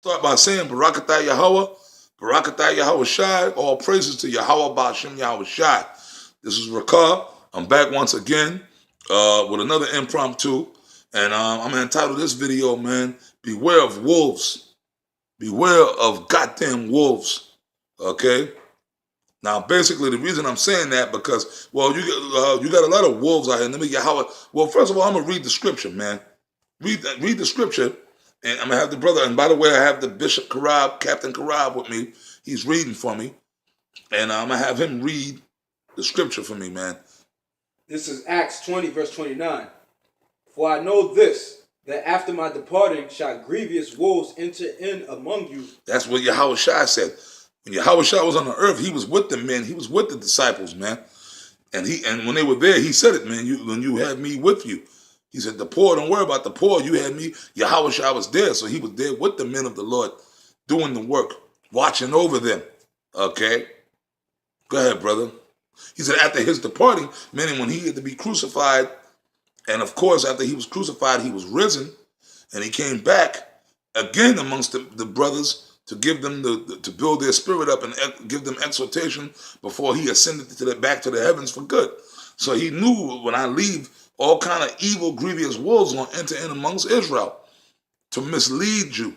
Start by saying Barakatah Yahweh, Barakatah Yahweh Shai, all praises to Yahweh Ba'ashem Yahweh Shai. This is Rakah. I'm back once again with another impromptu. And I'm going to entitle this video, man, Beware of Wolves. Beware of goddamn wolves. Okay? Now, basically, the reason I'm saying that because, well, you got a lot of wolves out here. Let me get how. Well, first of all, I'm gonna read the scripture, man. Read the scripture, and I'm gonna have the brother. And by the way, I have the Bishop Karab, Captain Karab, with me. He's reading for me, and I'm gonna have him read the scripture for me, man. This is Acts 20, verse 29. For I know this, that after my departing shall grievous wolves enter in among you. That's what Yahweh Shai said. When Yahweh Shai was on the earth, he was with the men. He was with the disciples, man. And when they were there, he said it, man. When you had me with you, he said, the poor, don't worry about the poor. You had me. Yahweh Shai was there. So he was there with the men of the Lord doing the work, watching over them. Okay? Go ahead, brother. He said after his departing, meaning when he had to be crucified, and of course, after he was crucified, he was risen, and he came back again amongst the brothers to give them to build their spirit up and give them exhortation before he ascended back to the heavens for good. So he knew when I leave, all kind of evil, grievous wolves will enter in amongst Israel to mislead you.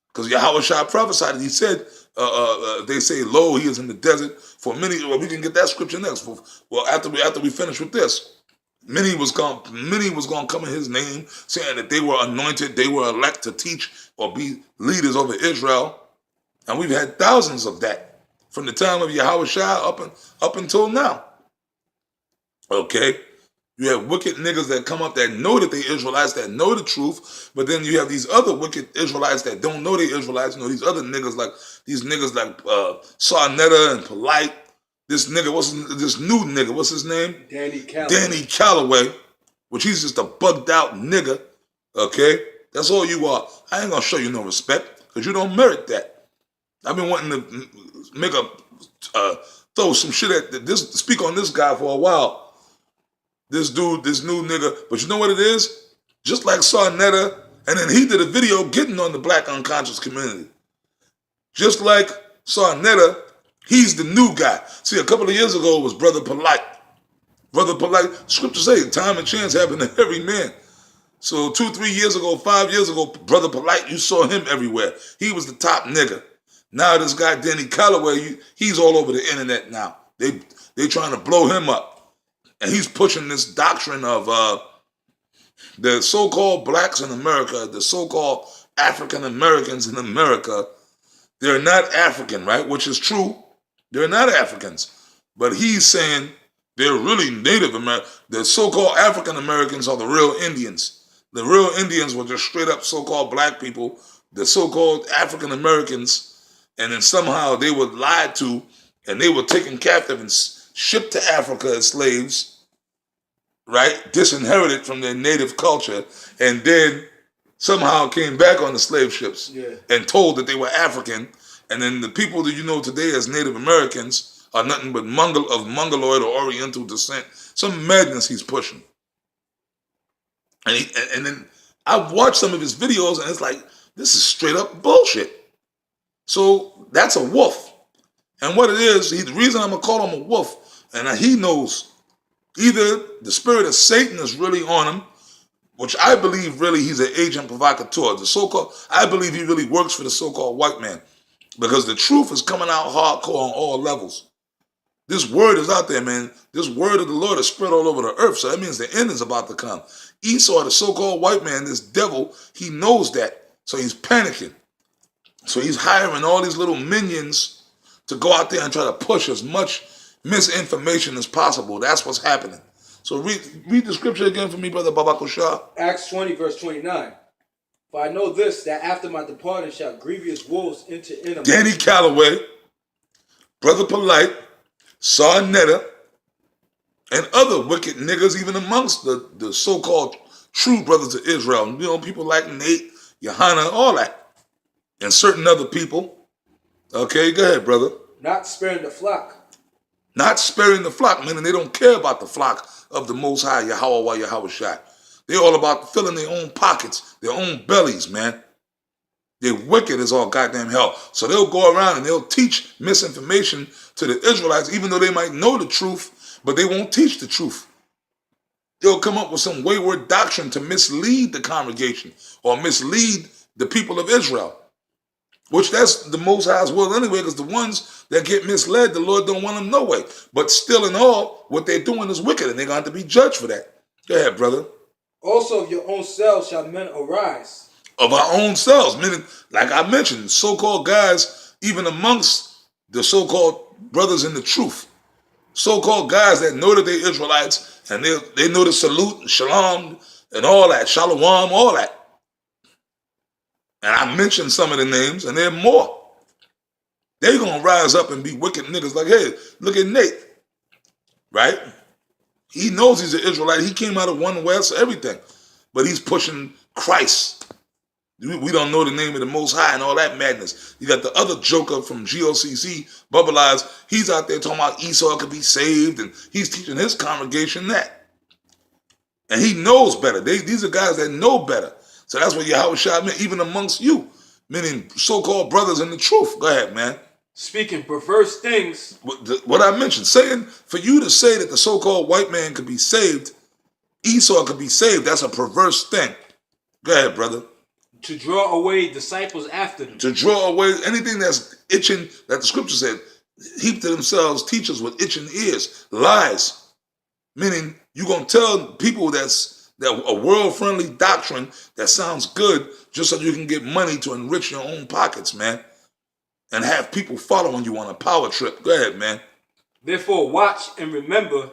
Because Yahweh Shai prophesied, he said, they say, lo, he is in the desert for many. Well, we can get that scripture next. Well, after we finish with this, many was going to come in his name, saying that they were anointed, they were elect to teach or be leaders over Israel. And we've had thousands of that from the time of Yahweh Shai up until now. Okay? You have wicked niggas that come up that know that they Israelites, that know the truth, but then you have these other wicked Israelites that don't know they Israelites. You know, these other niggas like Sarnetta and Polite. This nigga, this new nigga, what's his name? Danny Calloway, which he's just a bugged out nigga. Okay? That's all you are. I ain't gonna show you no respect, because you don't merit that. I've been wanting to make throw some shit at this, speak on this guy for a while. This dude, this new nigga. But you know what it is? Just like Sarnetta, and then he did a video getting on the black unconscious community. Just like Sarnetta, he's the new guy. See, a couple of years ago it was Brother Polite. Brother Polite, scripture say, time and chance happen to every man. So 2, 3 years ago, 5 years ago, Brother Polite, you saw him everywhere. He was the top nigga. Now this guy Danny Calloway, he's all over the internet now. They trying to blow him up. And he's pushing this doctrine of the so-called blacks in America, the so-called African Americans in America. They're not African, right? Which is true. They're not Africans. But he's saying they're really Native American. The so-called African Americans are the real Indians. The real Indians were just straight up so-called black people. The so-called African Americans, and then somehow they were lied to, and they were taken captive and shipped to Africa as slaves, right? Disinherited from their native culture, and then somehow came back on the slave ships and told that they were African. And then the people that you know today as Native Americans are nothing but Mongoloid or Oriental descent. Some madness he's pushing. And then I've watched some of his videos, and it's like, this is straight up bullshit. So that's a wolf. And what it is, the reason I'm going to call him a wolf, and he knows either the spirit of Satan is really on him, which I believe really he's an agent provocateur. I believe he really works for the so-called white man, because the truth is coming out hardcore on all levels. This word is out there, man. This word of the Lord is spread all over the earth, so that means the end is about to come. Esau, the so-called white man, this devil, he knows that, so he's panicking. So he's hiring all these little minions to go out there and try to push as much misinformation as possible. That's what's happening. So read the scripture again for me, Brother Babakosha. Acts 20, verse 29. For I know this, that after my departing shall grievous wolves enter in among Danny Calloway, Brother Polite, Sarnetta, and other wicked niggas, even amongst the so-called true brothers of Israel. You know, people like Nate, Johanna, all that. And certain other people. Okay, go ahead, brother. Not sparing the flock. Not sparing the flock, meaning they don't care about the flock of the Most High, Yahweh Shai. They're all about filling their own pockets, their own bellies, man. They're wicked as all goddamn hell. So they'll go around and they'll teach misinformation to the Israelites, even though they might know the truth, but they won't teach the truth. They'll come up with some wayward doctrine to mislead the congregation or mislead the people of Israel, which that's the Most High's will anyway, because the ones that get misled, the Lord don't want them no way. But still in all, what they're doing is wicked, and they're going to have to be judged for that. Go ahead, brother. Also of your own selves shall men arise. Of our own selves, meaning, like I mentioned, so-called guys, even amongst the so-called brothers in the truth, so-called guys that know that they're Israelites, and they know the salute, and shalom, and all that, shalom, all that. And I mentioned some of the names, and there are more. They're going to rise up and be wicked niggas like, hey, look at Nate, right? He knows he's an Israelite. He came out of one West, everything. But he's pushing Christ. We don't know the name of the Most High and all that madness. You got the other joker from GOCC, Bubble Eyes. He's out there talking about Esau could be saved, and he's teaching his congregation that. And he knows better. These are guys that know better. So that's what Yahweh Shai meant, even amongst you, meaning so-called brothers in the truth. Go ahead, man. Speaking perverse things. What I mentioned, saying, for you to say that the so-called white man could be saved, Esau could be saved, that's a perverse thing. Go ahead, brother. To draw away disciples after them. To draw away anything that's itching, that the scripture said, heap to themselves teachers with itching ears. Lies. Meaning, you're going to tell people that a world-friendly doctrine that sounds good just so you can get money to enrich your own pockets, man. And have people following you on a power trip. Go ahead, man. Therefore, watch and remember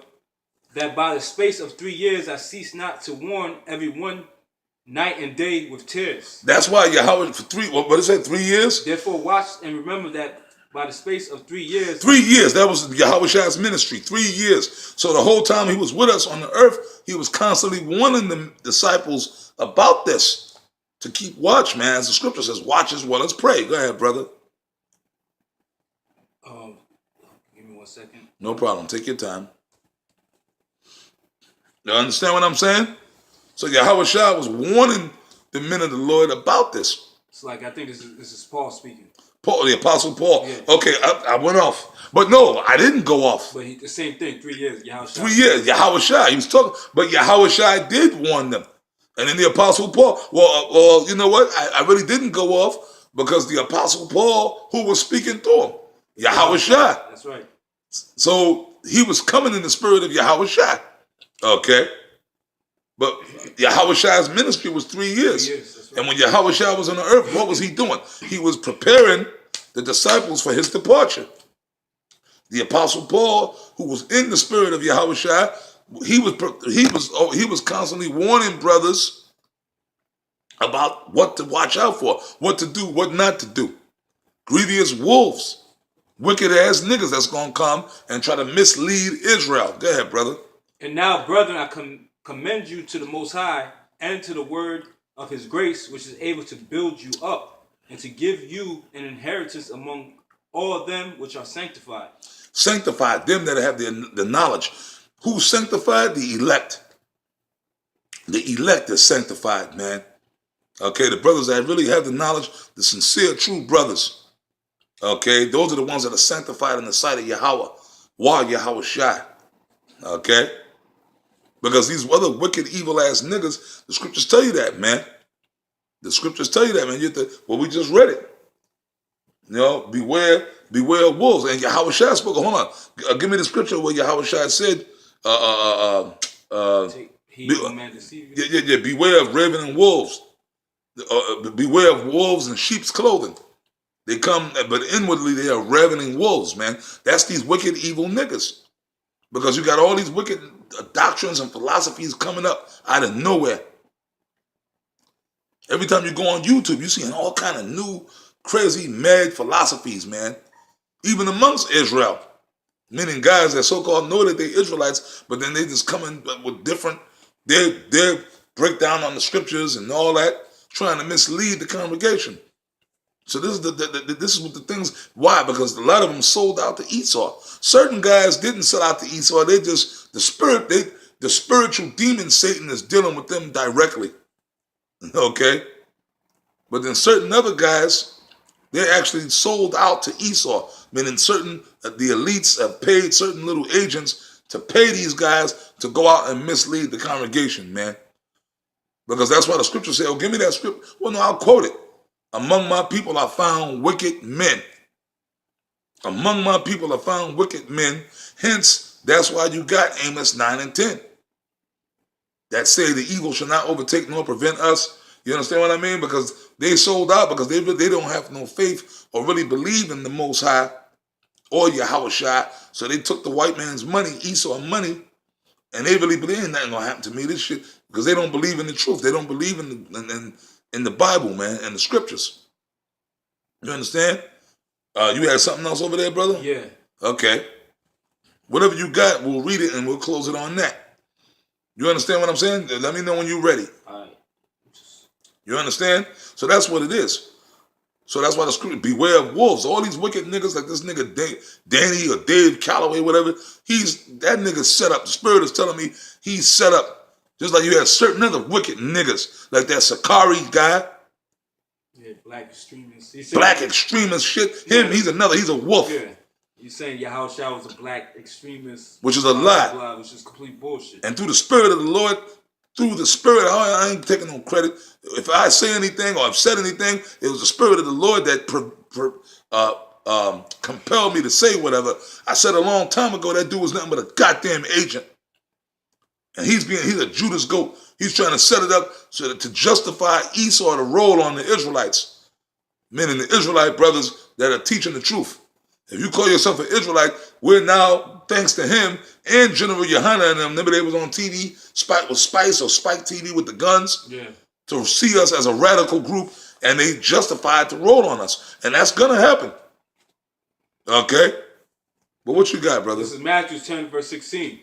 that by the space of 3 years I cease not to warn everyone night and day with tears. That's why Yahweh for what did it say, 3 years? Therefore, watch and remember that by the space of 3 years. 3 years, that was Yahweh Shai's ministry, 3 years. So the whole time he was with us on the earth, he was constantly warning the disciples about this. To keep watch, man. As the scripture says, watch as well as pray. Go ahead, brother. Give me 1 second. No problem. Take your time. You understand what I'm saying? So Yahweh Shai was warning the men of the Lord about this. It's like, I think this is Paul speaking. Paul, the Apostle Paul. Yeah. Okay, I went off. But no, I didn't go off. But the same thing, 3 years. Yahweh Shai. 3 years, Yahweh Shai. He was talking, but Yahweh Shai did warn them. And then the Apostle Paul, well, you know what? I really didn't go off because the Apostle Paul, who was speaking to him, Yahweh Shai. That's right. So he was coming in the spirit of Yahweh Shai. Okay? But Yahweh Shai's ministry was 3 years. 3 years, that's right. And when Yahweh Shai was on the earth, what was he doing? He was preparing the disciples for his departure. The Apostle Paul, who was in the spirit of Yahweh Shai, he was constantly warning brothers about what to watch out for, what to do, what not to do. Grievous wolves, wicked ass niggas that's gonna come and try to mislead Israel. Go ahead, brother. And now, brethren, I commend you to the Most High and to the word of his grace, which is able to build you up and to give you an inheritance among all them which are sanctified. Sanctified, them that have the knowledge. Who's sanctified? The elect. The elect is sanctified, man. Okay, the brothers that really have the knowledge, the sincere, true brothers. Okay, those are the ones that are sanctified in the sight of Yahweh, while Yahweh Shai. Okay? Because these other wicked, evil-ass niggas, the scriptures tell you that, man. The scriptures tell you that, man. We just read it. You know, beware of wolves. And Yahweh Shai spoke, hold on. Give me the scripture where Yahweh Shai said, Take heed no man deceive you. yeah, beware of ravening wolves. Beware of wolves in sheep's clothing. They come, but inwardly they are ravening wolves, man. That's these wicked, evil niggas. Because you got all these wicked doctrines and philosophies coming up out of nowhere. Every time you go on YouTube, you're seeing all kind of new, crazy, mad philosophies, man. Even amongst Israel. Meaning guys that so-called know that they're Israelites, but then they just come in with different, their breakdown on the scriptures and all that, trying to mislead the congregation. So this is what the things, why? Because a lot of them sold out to Esau. Certain guys didn't sell out to Esau. They just, the spiritual demon Satan is dealing with them directly. Okay? But then certain other guys, they're actually sold out to Esau. Meaning certain, the elites have paid certain little agents to pay these guys to go out and mislead the congregation, man. Because that's why the scripture says, oh, give me that scripture. Well, no, I'll quote it. Among my people I found wicked men. Among my people I found wicked men. Hence, that's why you got Amos 9 and 10. That say the evil shall not overtake nor prevent us. You understand what I mean? Because they sold out because they don't have no faith or really believe in the Most High or Yahushua. So they took the white man's money, Esau money, and they really believe ain't nothing gonna happen to me. This shit, because they don't believe in the truth. They don't believe in the Bible, man, and the scriptures. You understand? You had something else over there, brother? Yeah. Okay. Whatever you got, we'll read it and we'll close it on that. You understand what I'm saying? Let me know when you're ready. All right. You understand? So that's what it is. So that's why the scripture, beware of wolves. All these wicked niggas like this nigga Danny or Dave Calloway, whatever, that nigga set up. The spirit is telling me he's set up. Just like you had certain other wicked niggas, like that Sakari guy. Yeah, black extremist. Black extremist shit. Him, Yeah. he's a wolf. Yeah. You saying Yahushua was a black extremist. Which is a lie. Which is complete bullshit. And through the spirit of the Lord, I ain't taking no credit. If I say anything or I've said anything, it was the spirit of the Lord that compelled me to say whatever. I said a long time ago that dude was nothing but a goddamn agent. And he's a Judas goat. He's trying to set it up so that to justify Esau to roll on the Israelites. Meaning the Israelite brothers that are teaching the truth. If you call yourself an Israelite, we're now, thanks to him and General Yohana and them, remember they was on TV, Spike TV with the guns, to see us as a radical group, and they justified to roll on us. And that's going to happen. Okay? But what you got, brother? This is Matthew 10, verse 16.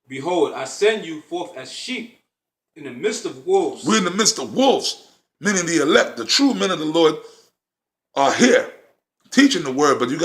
Behold, I send you forth as sheep in the midst of wolves. We're in the midst of wolves, meaning the elect, the true men of the Lord are here, teaching the word, but you got